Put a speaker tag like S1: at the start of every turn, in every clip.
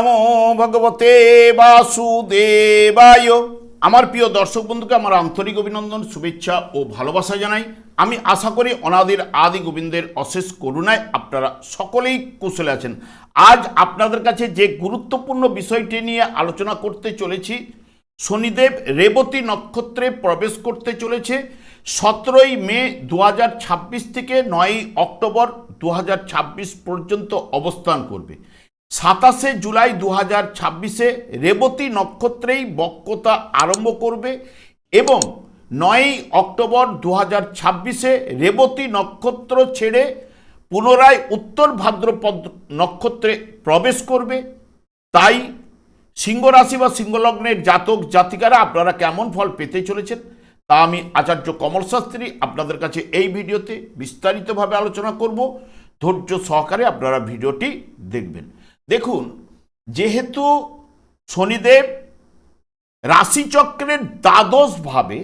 S1: নমো ভগবতে বাসুদেবায়। আমার প্রিয় দর্শক বন্ধুকে আমার আন্তরিক অভিনন্দন, শুভেচ্ছা ও ভালোবাসা জানাই। আমি আশা করি অনাদির আদি গোবিন্দের অশেষ করুণায় আপনারা সকলেই কুশলে আছেন। আজ আপনাদের কাছে যে গুরুত্বপূর্ণ বিষয়টি নিয়ে আলোচনা করতে চলেছি, শনিদেব রেবতী নক্ষত্রে প্রবেশ করতে চলেছে 17ই মে 2026 থেকে 9ই অক্টোবর 2026 পর্যন্ত অবস্থান করবে। 27শে জুলাই 2026-এ রেবতী নক্ষত্রেই বক্রতা আরম্ভ করবে এবং 9ই অক্টোবর 2026-এ রেবতী নক্ষত্র ছেড়ে পুনরায় উত্তর ভাদ্রপদ নক্ষত্রে প্রবেশ করবে। তাই সিংহ রাশি বা সিংহ লগ্নের জাতক জাতিকারা আপনারা কেমন ফল পেতে চলেছেন তা আমি আচার্য কমল শাস্ত্রী আপনাদের কাছে এই ভিডিওতে বিস্তারিতভাবে আলোচনা করব। ধৈর্য সহকারে আপনারা ভিডিওটি দেখবেন। দেখুন, যেহেতু শনিদেব রাশিচক্রের দ্বাদশভাবে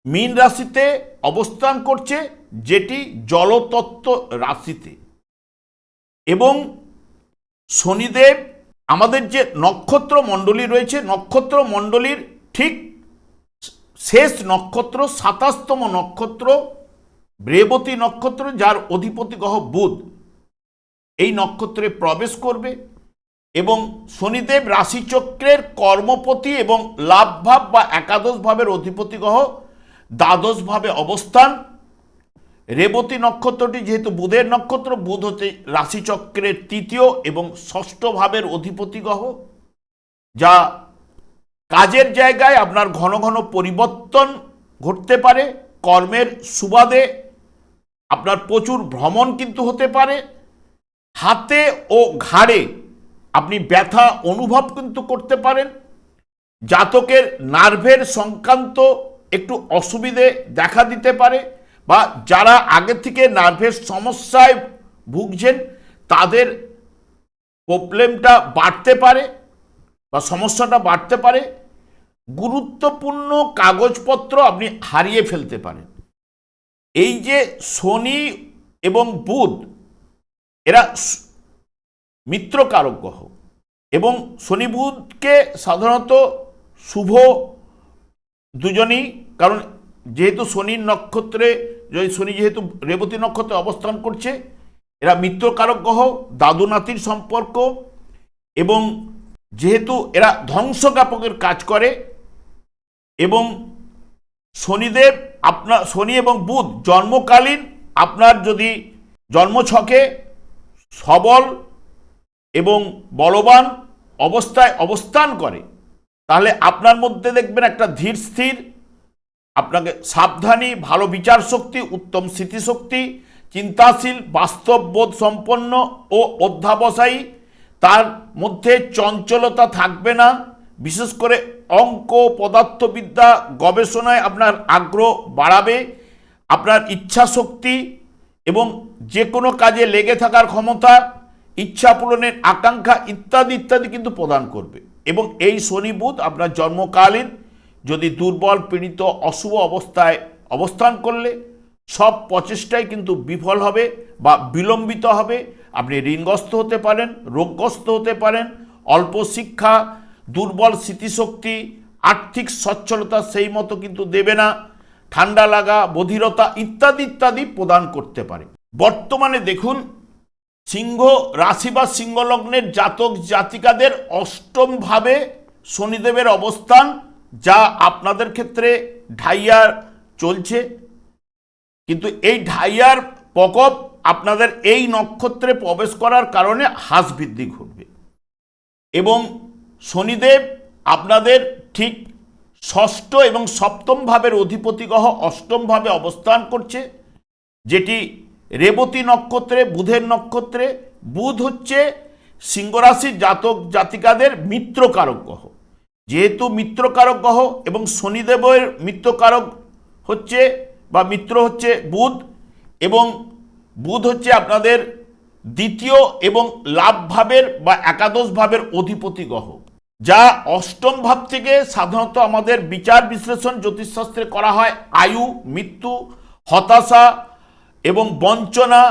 S1: মীন রাশিতে অবস্থান করছে, যেটি জলতত্ত্ব রাশিতে, এবং শনিদেব আমাদের যে নক্ষত্র মণ্ডলী রয়েছে, নক্ষত্র মণ্ডলীর ঠিক শেষ নক্ষত্র 27তম নক্ষত্র রেবতী নক্ষত্র, যার অধিপতি গ্রহ বুধ এই নক্ষত্রে প্রবেশ করবে এবং শনিদেব রাশিচক্রের কর্মপতি এবং লাভভাব বা একাদশ ভাবের অধিপতি গ্রহ দ্বাদশভাবে অবস্থান। রেবতী নক্ষত্রটি যেহেতু বুধের নক্ষত্র, বুধ হচ্ছে রাশিচক্রের তৃতীয় এবং ষষ্ঠ ভাবের অধিপতি গ্রহ, যা কাজের জায়গায় আপনার ঘন ঘন পরিবর্তন ঘটতে পারে। কর্মের সুবাদে আপনার প্রচুর ভ্রমণ কিন্তু হতে পারে। হাতে ও ঘাড়ে আপনি ব্যথা অনুভব কিন্তু করতে পারেন। জাতকের নার্ভের সংক্রান্ত একটু অসুবিধে দেখা দিতে পারে, বা যারা আগে থেকে নার্ভের সমস্যায় ভুগছেন তাদের প্রবলেমটা বাড়তে পারে বা সমস্যাটা বাড়তে পারে। গুরুত্বপূর্ণ কাগজপত্র আপনি হারিয়ে ফেলতে পারেন। এই যে শনি এবং বুধ, এরা মিত্রকারক গ্রহ এবং শনি বুধকে সাধারণত শুভ দুজনই, কারণ যেহেতু শনির নক্ষত্রে শনি যেহেতু রেবতী নক্ষত্রে অবস্থান করছে, এরা মিত্রকারক গ্রহ, দাদু নাতির সম্পর্ক, এবং যেহেতু এরা ধ্বংসজ্ঞাপকের কাজ করে, এবং শনিদেব আপনার শনি এবং বুধ জন্মকালীন আপনার যদি জন্মছকে সবল এবং বলবান অবস্থায় অবস্থান করে, তাহলে আপনার মধ্যে দেখবেন একটা ধীর স্থির, আপনাকে সাবধানী, ভালো বিচার শক্তি, উত্তম স্মৃতিশক্তি, চিন্তাশীল, বাস্তববোধ সম্পন্ন ও অধ্যাবসায়ী। তার মধ্যে চঞ্চলতা থাকবে না। বিশেষ করে অঙ্ক, পদার্থবিদ্যা, গবেষণায় আপনার আগ্রহ বাড়াবে। আপনার ইচ্ছা শক্তি এবং যে কোনো কাজে লেগে থাকার ক্ষমতা, ইচ্ছা পূরণের আকাঙ্ক্ষা ইত্যাদি ইত্যাদি কিন্তু প্রদান করবে। এবং এই শনি বুধ আপনার জন্মকালীন যদি দুর্বল, পীড়িত, অশুভ অবস্থায় অবস্থান করলে সব প্রচেষ্টাই কিন্তু বিফল হবে বা বিলম্বিত হবে। আপনি ঋণগ্রস্ত হতে পারেন, রোগগ্রস্ত হতে পারেন, অল্প শিক্ষা, দুর্বল স্মৃতিশক্তি, আর্থিক সচ্ছলতা সেই মতো কিন্তু দেবে না, ঠান্ডা লাগা, বধিরতা ইত্যাদি ইত্যাদি প্রদান করতে পারে। বর্তমানে দেখুন, সিংহ রাশি বা সিংহ লগ্নের জাতক জাতিকাদের অষ্টম ভাবে শনিদেবের অবস্থান, যা আপনাদের ক্ষেত্রে ঢাইয়ার চলছে, কিন্তু এই ঢাইয়ার প্রকোপ আপনাদের এই নক্ষত্রে প্রবেশ করার কারণে হ্রাস বৃদ্ধি ঘটবে। এবং শনিদেব আপনাদের ঠিক ষষ্ঠ এবং সপ্তম ভাবের অধিপতি গ্রহ অষ্টম ভাবে অবস্থান করছে, যেটি রেবতী নক্ষত্রে, বুধের নক্ষত্রে। বুধ হচ্ছে সিংহ রাশির জাতক জাতিকাদের মিত্রকারক গ্রহ। যেহেতু মিত্রকারক গ্রহ এবং শনিদেবের মিত্রকারক হচ্ছে বা মিত্র হচ্ছে বুধ, এবং বুধ হচ্ছে আপনাদের দ্বিতীয় এবং লাভ ভাবের বা একাদশ ভাবের অধিপতি গ্রহ, যা অষ্টম ভাব থেকে সাধারণত আমাদের বিচার বিশ্লেষণ জ্যোতিষশাস্ত্রে করা হয় আয়ু, মৃত্যু, হতাশা এবং বঞ্চনা,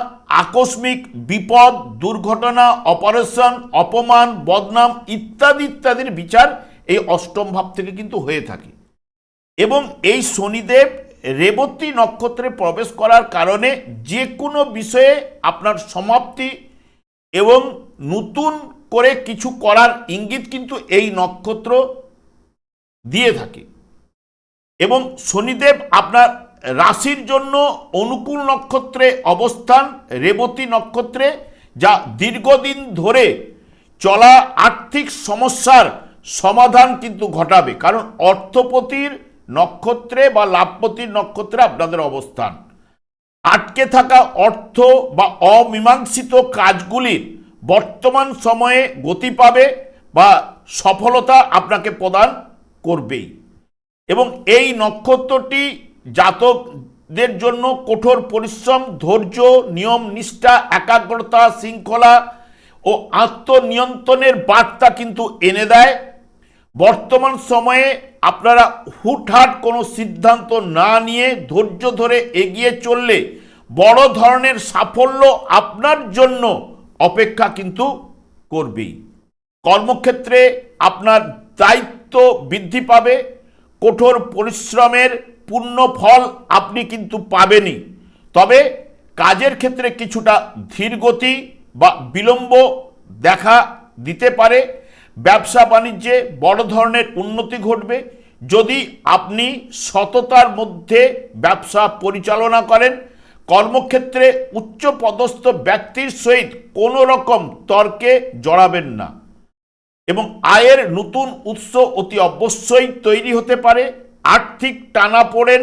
S1: আকস্মিক বিপদ, দুর্ঘটনা, অপারেশন, অপমান, বদনাম ইত্যাদি ইত্যাদির বিচার এই অষ্টম ভাব থেকে কিন্তু হয়ে থাকে। এবং এই শনিদেব রেবতী নক্ষত্রে প্রবেশ করার কারণে যে কোনো বিষয়ে আপনার সমাপ্তি এবং নতুন করে কিছু করার ইঙ্গিত কিন্তু এই নক্ষত্র দিয়ে থাকে। এবং শনিদেব আপনার রাশির জন্য অনুকূল নক্ষত্রে অবস্থান, রেবতী নক্ষত্রে, যা দীর্ঘদিন ধরে চলা আর্থিক সমস্যার সমাধান কিন্তু ঘটাবে। কারণ অর্থপতির নক্ষত্রে বা লাভপতির নক্ষত্রে আপনাদের অবস্থান, আটকে থাকা অর্থ বা অমীমাংসিত কাজগুলির বর্তমান সময়ে গতি পাবে বা সফলতা আপনাকে প্রদান করবেই। এবং এই নক্ষত্রটি জাতকদের জন্য কঠোর পরিশ্রম, ধৈর্য, নিয়ম নিষ্ঠা, একাগ্রতা, শৃঙ্খলা ও আত্মনিয়ন্ত্রণের বার্তা কিন্তু এনে দেয়। বর্তমান সময়ে আপনারা হুটহাট কোনো সিদ্ধান্ত না নিয়ে ধৈর্য ধরে এগিয়ে চললে বড় ধরনের সাফল্য আপনার জন্য অপেক্ষা কিন্তু করবেই। কর্মক্ষেত্রে আপনার দায়িত্ব বৃদ্ধি পাবে, কঠোর পরিশ্রমের পূর্ণ ফল আপনি কিন্তু পাবেনই। তবে কাজের ক্ষেত্রে কিছুটা ধীরগতি বা বিলম্ব দেখা দিতে পারে। ব্যবসা বাণিজ্যে বড় ধরনের উন্নতি ঘটবে যদি আপনি সততার মধ্যে ব্যবসা পরিচালনা করেন। কর্মক্ষেত্রে উচ্চপদস্থ ব্যক্তির সহিত কোনো রকম তর্কে জড়াবেন না। এবং আয়ের নতুন উৎস অতি অবশ্যই তৈরি হতে পারে। আর্থিক টানাপোড়েন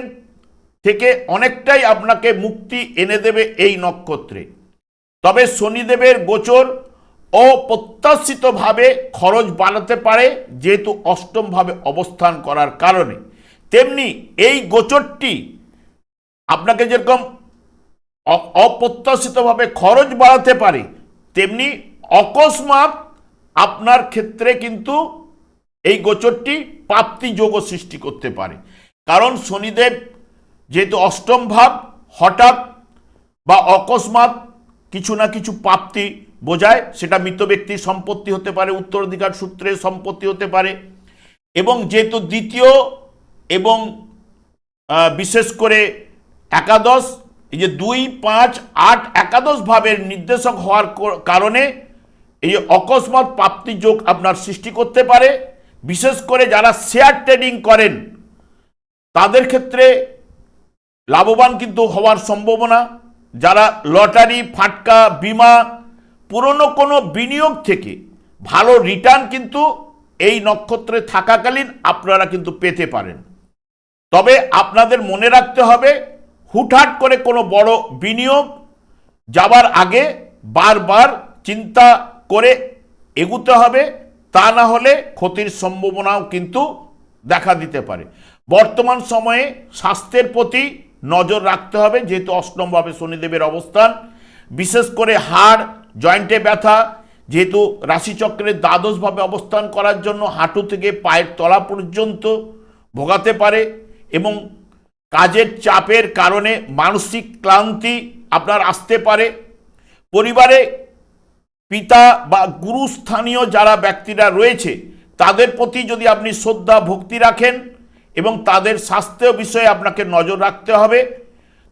S1: থেকে অনেকটাই আপনাকে মুক্তি এনে দেবে এই নক্ষত্রে। তবে শনিদেবের গোচর অপ্রত্যাশিতভাবে খরচ বাড়াতে পারে, যেহেতু অষ্টমভাবে অবস্থান করার কারণে। তেমনি এই গোচরটি আপনাকে যেরকম অপ্রত্যাশিতভাবে খরচ বাড়াতে পারে, তেমনি অকস্মাৎ আপনার ক্ষেত্রে কিন্তু এই গোচরটি প্রাপ্তি যোগও সৃষ্টি করতে পারে। কারণ শনিদেব যেহেতু অষ্টম ভাব, হঠাৎ বা অকস্মাৎ কিছু না কিছু প্রাপ্তি বোঝায়। সেটা মৃত ব্যক্তির সম্পত্তি হতে পারে, উত্তরাধিকার সূত্রে সম্পত্তি হতে পারে। এবং যেহেতু দ্বিতীয় এবং বিশেষ করে একাদশ, এই যে 2, 5, 8 একাদশ ভাবের নির্দেশক হওয়ার কারণে এই অকস্মাৎ প্রাপ্তি যোগ আপনার সৃষ্টি করতে পারে। বিশেষ করে যারা শেয়ার ট্রেডিং করেন তাদের ক্ষেত্রে লাভবান কিন্তু হওয়ার সম্ভাবনা। যারা লটারি, ফাটকা, বিমা, পুরনো কোনো বিনিয়োগ থেকে ভালো রিটার্ন কিন্তু এই নক্ষত্রে থাকাকালীন আপনারা কিন্তু পেতে পারেন। তবে আপনাদের মনে রাখতে হবে, হুটহাট করে কোনো বড় বিনিয়োগ যাবার আগে বারবার চিন্তা করে এগুতে হবে, তা না হলে ক্ষতির সম্ভাবনাও কিন্তু দেখা দিতে পারে। বর্তমান সময়ে স্বাস্থ্যের প্রতি নজর রাখতে হবে, যেহেতু অষ্টমভাবে শনিদেবের অবস্থান। বিশেষ করে হাড়, জয়েন্টে ব্যথা, যেহেতু রাশিচক্রের দ্বাদশভাবে অবস্থান করার জন্য হাঁটু থেকে পায়ের তলা পর্যন্ত ভোগাতে পারে। এবং কাজের চাপের কারণে মানসিক ক্লান্তি আপনার আসতে পারে। পরিবারে পিতা বা গুরুস্থানীয় যারা ব্যক্তিরা রয়েছে তাদের প্রতি যদি আপনি শ্রদ্ধা ভক্তি রাখেন এবং তাদের স্বাস্থ্য বিষয়ে আপনাকে নজর রাখতে হবে।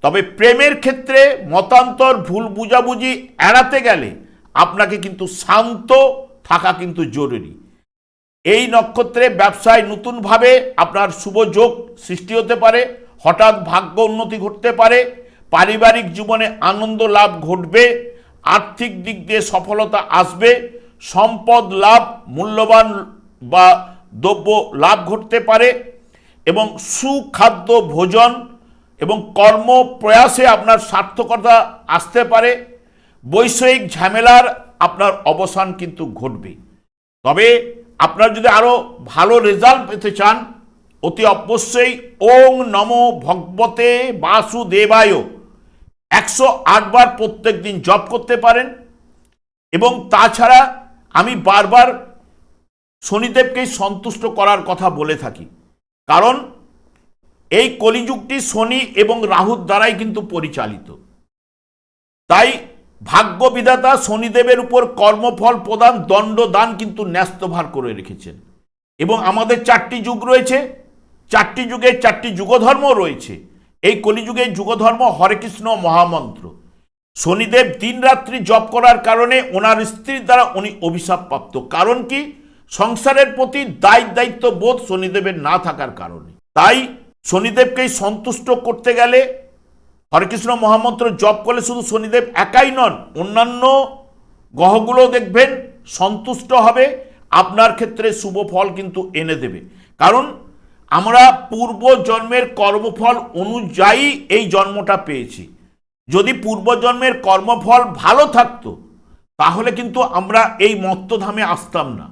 S1: তবে প্রেমের ক্ষেত্রে মতান্তর, ভুল বুঝাবুঝি এড়াতে গেলে আপনাকে কিন্তু শান্ত থাকা কিন্তু জরুরি। এই নক্ষত্রে ব্যবসায় নতুনভাবে আপনার শুভ যোগ সৃষ্টি হতে পারে, হঠাৎ ভাগ্য উন্নতি ঘটতে পারে, পারিবারিক জীবনে আনন্দ লাভ ঘটবে, আর্থিক দিক দিয়ে সফলতা আসবে, সম্পদ লাভ, মূল্যবান বা দ্রব্য লাভ ঘটতে পারে এবং সুখাদ্য ভোজন এবং কর্ম প্রয়াসে আপনার সার্থকতা আসতে পারে। বৈষয়িক ঝামেলার আপনার অবসান কিন্তু ঘটবে। তবে আপনারা যদি আরও ভালো রেজাল্ট পেতে চান, অতি অবশ্যই ওং নমো ভগবতে বাসুদেবায় 108 বার প্রত্যেক দিন জপ করতে পারেন। এবং তাছাড়া আমি বারবার শনিদেবকেই সন্তুষ্ট করার কথা বলে থাকি, কারণ এই কলিযুগটি শনি এবং রাহুর দ্বারাই কিন্তু পরিচালিত। তাই ভাগ্য বিধাতা শনিদেবের উপর কর্মফল প্রদান দণ্ডদান কিন্তু ন্যস্তভার করে রেখেছেন। এবং আমাদের 4টি যুগ রয়েছে, 4টি যুগে 4টি যুগধর্ম রয়েছে। এই কলিযুগের যুগধর্ম হরে কৃষ্ণ মহামন্ত্র। শনিদেব দিন রাত্রি জপ করার কারণে ওনার স্ত্রীর দ্বারা উনি অভিশাপ প্রাপ্ত। কারণ কি? সংসারের প্রতি দায়িত্ব বোধ শনিদেবের না থাকার কারণে। তাই শনিদেবকে সন্তুষ্ট করতে গেলে হরেকৃষ্ণ মহামন্ত্র জপ করলে শুধু শনিদেব একাই নন, অন্যান্য গ্রহগুলো দেখবেন সন্তুষ্ট হবে, আপনার ক্ষেত্রে শুভ ফল কিন্তু এনে দেবে। কারণ আমরা পূর্ব জন্মের কর্মফল অনুযায়ী এই জন্মটা পেয়েছি। যদি পূর্বজন্মের কর্মফল ভালো থাকতো তাহলে কিন্তু আমরা এই মত্তধামে আসতাম না।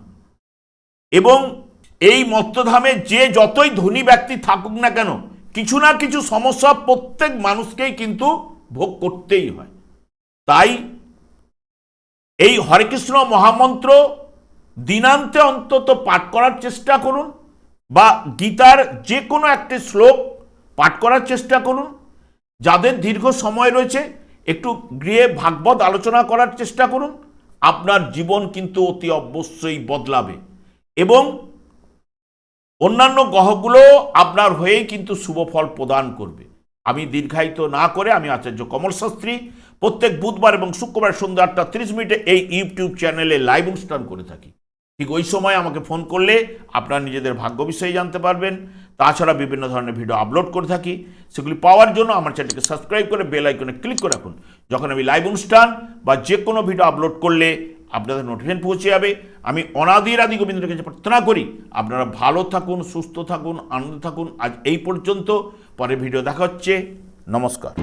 S1: এবং এই মত্তধামে যে যতই ধনী ব্যক্তি থাকুক না কেন, কিছু না কিছু সমস্যা প্রত্যেক মানুষকেই কিন্তু ভোগ করতেই হয়। তাই এই হরেকৃষ্ণ মহামন্ত্র দিনান্তে অন্তত পাঠ করার চেষ্টা করুন, বা গীতার যে কোনো একটি শ্লোক পাঠ করার চেষ্টা করুন। যাদের দীর্ঘ সময় রয়েছে একটু গৃহে ভাগবত আলোচনা করার চেষ্টা করুন। আপনার জীবন কিন্তু অতি অবশ্যই বদলাবে এবং অন্যান্য গ্রহগুলো আপনার হয়েই কিন্তু শুভ ফল প্রদান করবে। আমি দীর্ঘায়িত না করে, আমি আচার্য কমল শাস্ত্রী প্রত্যেক বুধবার এবং শুক্রবার সন্ধ্যা 8:30 এই ইউটিউব চ্যানেলে লাইভ অনুষ্ঠান করে থাকি। ঠিক ওই সময় আমাকে ফোন করলে আপনারা নিজেদের ভাগ্য বিষয়ে জানতে পারবেন। তাছাড়া বিভিন্ন ধরনের ভিডিও আপলোড করে থাকি, সেগুলি পাওয়ার জন্য আমার চ্যানেলকে সাবস্ক্রাইব করে বেল আইকনে ক্লিক করে রাখুন। যখন আমি লাইভ অনুষ্ঠান বা যে কোনো ভিডিও আপলোড করলে আপনাদের নোটিফিকেশন পৌঁছে যাবে। আমি অনাদির আদি গোবিন্দের কাছে প্রার্থনা করি আপনারা ভালো থাকুন, সুস্থ থাকুন, আনন্দ থাকুন। আজ এই পর্যন্ত, পরে ভিডিও দেখা হচ্ছে। নমস্কার।